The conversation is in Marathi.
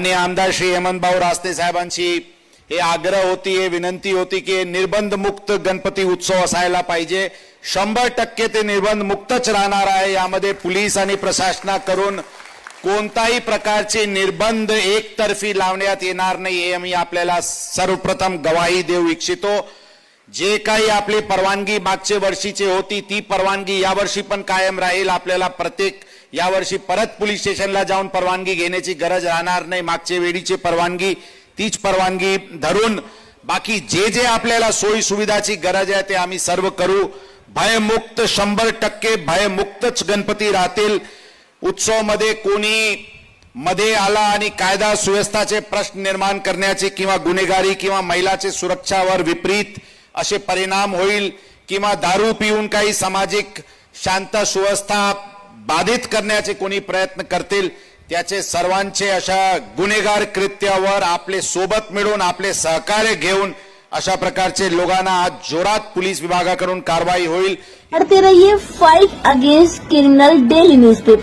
आणि आमदार श्री हेमंतभाऊ रासने साहेबांची हे आग्रह होती, हे विनंती होती की निर्बंध मुक्त गणपती उत्सव असायला पाहिजे. 100% ते निर्बंध मुक्तच राहणार आहे. यामध्ये पोलीस आणि प्रशासनाकडून कोणताही प्रकारचे निर्बंध एकतर्फी लावण्यात येणार नाही, हे मी आपल्याला सर्वप्रथम गवाही देऊ इच्छितो. जे काही आपली परवानगी मागच्या वर्षीची होती ती परवानगी यावर्षी पण कायम राहील. आपल्याला प्रत्येक यावर्षी परत पोलीस स्टेशनला जाऊन परवानगी घेण्याची गरज राहणार नाही. मागच्या वेळीची परवानगी तीच परवानगी धरून बाकी जे जे आपल्याला सोयी सुविधाची गरज आहे ते आम्ही सर्व करू. भयमुक्त 100% भयमुक्तच गणपती राहतील. उत्सवमध्ये कोणी मध्ये आला आणि कायदा सुव्यवस्थाचे प्रश्न निर्माण करण्याचे किंवा गुन्हेगारी किंवा महिलाचे सुरक्षावर विपरीत असे परिणाम होईल किंवा दारू पिऊन काही सामाजिक शांत सुव्यवस्था बाधित करण्याचे कोणी प्रयत्न करतील त्याचे सर्वांचे अशा गुन्हेगार कृत्यावर आपले सोबत मिळून आपले सहकार्य घेऊन अशा प्रकारचे लोकांना आज जोरात पोलीस विभागाकडून कारवाई होईल. पढ़ते रहिए fight against criminal daily newspaper.